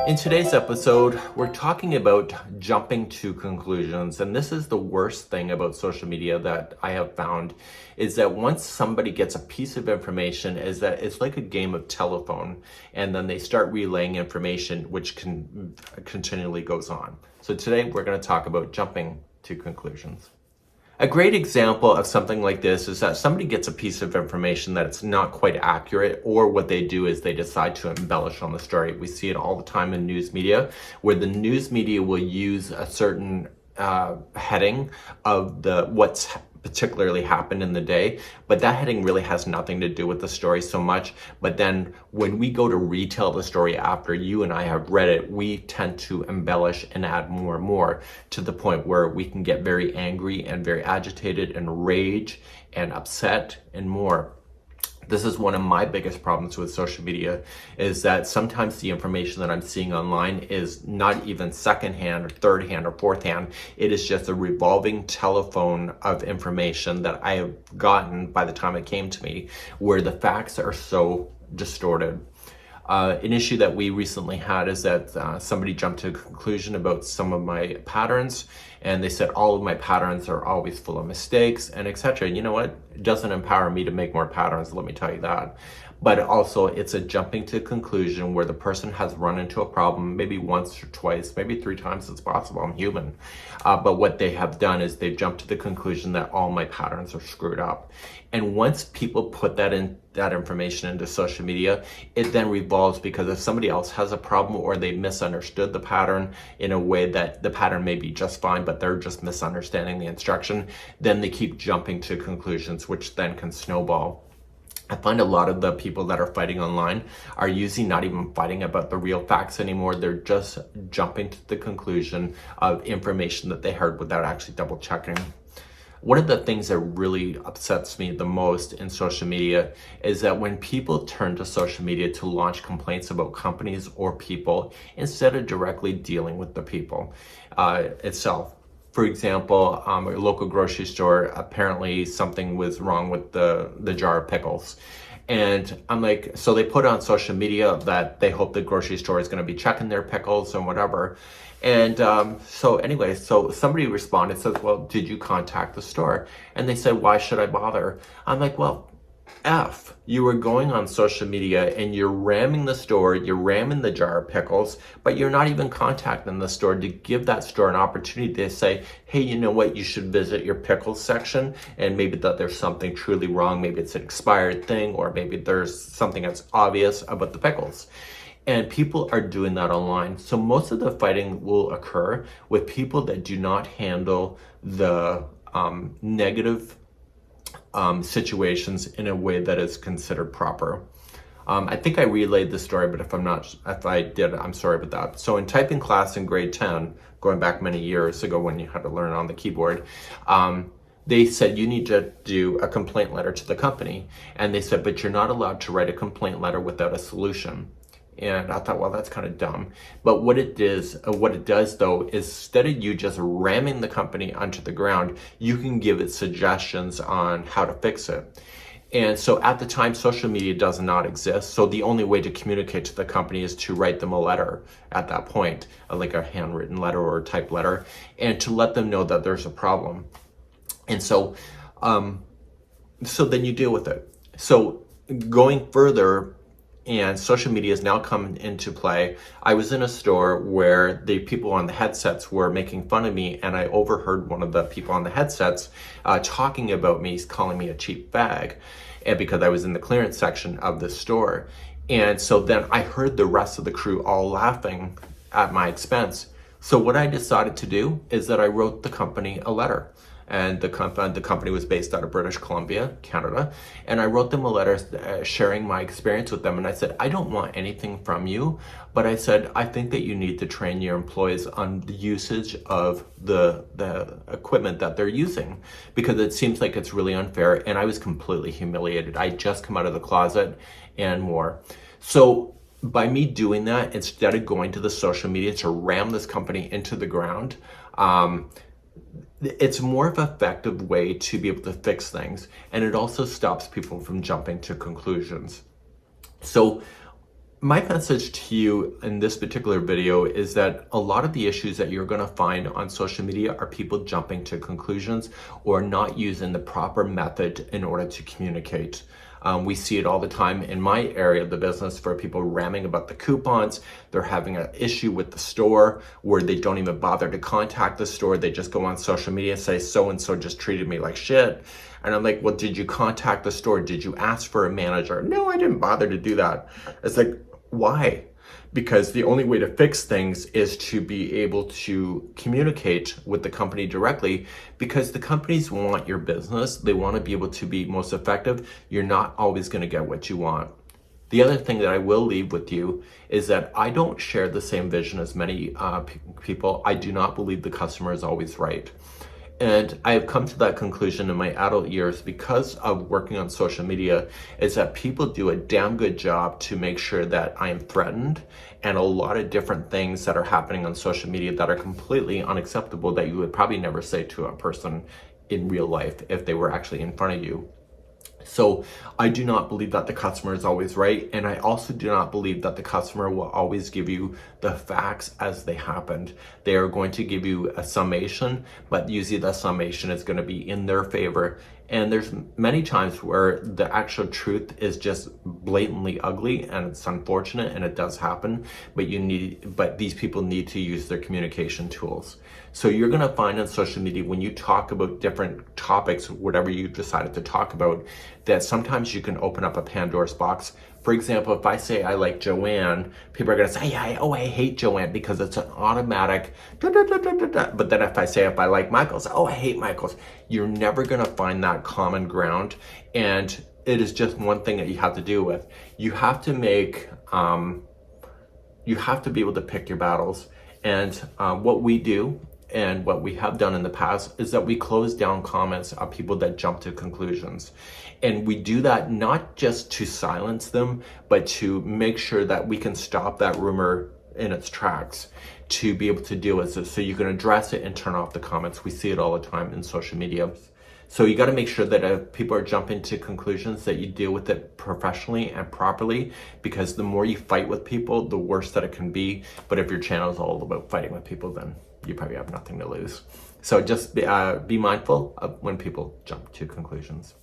In today's episode, we're talking about jumping to conclusions. And this is the worst thing about social media that I have found is that once somebody gets a piece of information, is that it's like a game of telephone, and then they start relaying information which continually goes on. So today we're going to talk about jumping to conclusions. A great example of something like this is that somebody gets a piece of information that it's not quite accurate, or what they do is they decide to embellish on the story. We see it all the time in news media, where the news media will use a certain heading of what's particularly happened in the day, but that heading really has nothing to do with the story so much. But then when we go to retell the story after you and I have read it, we tend to embellish and add more and more, to the point where we can get very angry and very agitated and rage and upset and more. This is one of my biggest problems with social media, is that sometimes the information that I'm seeing online is not even secondhand or third hand or fourth hand. It is just a revolving telephone of information that I have gotten by the time it came to me, where the facts are so distorted. An issue that we recently had is that somebody jumped to a conclusion about some of my patterns, and they said all of my patterns are always full of mistakes and etc. You know what? It doesn't empower me to make more patterns, let me tell you that. But also, it's a jumping to conclusion where the person has run into a problem maybe once or twice, maybe 3 times. It's possible, I'm human. But what they have done is they've jumped to the conclusion that all my patterns are screwed up. And once people put that information into social media, it then revolves, because if somebody else has a problem or they misunderstood the pattern in a way that the pattern may be just fine, but they're just misunderstanding the instruction, then they keep jumping to conclusions, which then can snowball. I find a lot of the people that are fighting online are usually not even fighting about the real facts anymore. They're just jumping to the conclusion of information that they heard without actually double checking. One of the things that really upsets me the most in social media is that when people turn to social media to launch complaints about companies or people, instead of directly dealing with the people itself. For example, a local grocery store, apparently something was wrong with the jar of pickles. And I'm like, so they put on social media that they hope the grocery store is going to be checking their pickles and whatever. And so somebody responded, says, well, did you contact the store? And they said, why should I bother? I'm like, well, you were going on social media and you're ramming the store, you're ramming the jar of pickles, but you're not even contacting the store to give that store an opportunity to say, hey, you know what, you should visit your pickles section, and maybe that there's something truly wrong, maybe it's an expired thing, or maybe there's something that's obvious about the pickles. And people are doing that online. So most of the fighting will occur with people that do not handle the negative situations in a way that is considered proper. I think I relayed the story, but if I did, I'm sorry about that. So in typing class in grade 10, going back many years ago when you had to learn on the keyboard, they said you need to do a complaint letter to the company. And they said, but you're not allowed to write a complaint letter without a solution. And I thought, well, that's kind of dumb. But what it does though, is instead of you just ramming the company onto the ground, you can give it suggestions on how to fix it. And so at the time, social media does not exist. So the only way to communicate to the company is to write them a letter at that point, like a handwritten letter or a typed letter, and to let them know that there's a problem. And so then you deal with it. So going further, and social media has now come into play. I was in a store where the people on the headsets were making fun of me, and I overheard one of the people on the headsets talking about me, calling me a cheap bag, and because I was in the clearance section of the store. And so then I heard the rest of the crew all laughing at my expense. So what I decided to do is that I wrote the company a letter. And the company was based out of British Columbia, Canada. And I wrote them a letter sharing my experience with them. And I said, I don't want anything from you, but I said, I think that you need to train your employees on the usage of the equipment that they're using, because it seems like it's really unfair. And I was completely humiliated. I just come out of the closet and more. So by me doing that, instead of going to the social media to ram this company into the ground, it's more of an effective way to be able to fix things, and it also stops people from jumping to conclusions. So My message to you in this particular video is that a lot of the issues that you're going to find on social media are people jumping to conclusions or not using the proper method in order to communicate. We see it all the time in my area of the business for people ramming about the coupons. They're having an issue with the store where they don't even bother to contact the store. They just go on social media and say, so-and-so just treated me like shit. And I'm like, well, did you contact the store? Did you ask for a manager? No, I didn't bother to do that. It's like, why? Because the only way to fix things is to be able to communicate with the company directly, because the companies want your business. They want to be able to be most effective. You're not always going to get what you want. The other thing that I will leave with you is that I don't share the same vision as many people. I do not believe the customer is always right. And I have come to that conclusion in my adult years because of working on social media, is that people do a damn good job to make sure that I am threatened, and a lot of different things that are happening on social media that are completely unacceptable that you would probably never say to a person in real life if they were actually in front of you. So I do not believe that the customer is always right. And I also do not believe that the customer will always give you the facts as they happened. They are going to give you a summation, but usually the summation is going to be in their favor. And there's many times where the actual truth is just blatantly ugly, and it's unfortunate, and it does happen, but these people need to use their communication tools. So you're going to find on social media, when you talk about different topics, whatever you decided to talk about, that sometimes you can open up a Pandora's box. For example, if I say I like Joanne, people are going to say, I hate Joanne, because it's an automatic da, da, da, da, da, da. But then if I like Michaels, I hate Michaels. You're never going to find that common ground. And it is just one thing that you have to deal with. You have to make, you have to be able to pick your battles. And what we do, and what we have done in the past, is that we close down comments of people that jump to conclusions. And we do that not just to silence them, but to make sure that we can stop that rumor in its tracks, to be able to deal with it. So you can address it and turn off the comments. We see it all the time in social media. So you got to make sure that if people are jumping to conclusions, that you deal with it professionally and properly, because the more you fight with people, the worse that it can be. But if your channel is all about fighting with people, then you probably have nothing to lose. So just be mindful of when people jump to conclusions.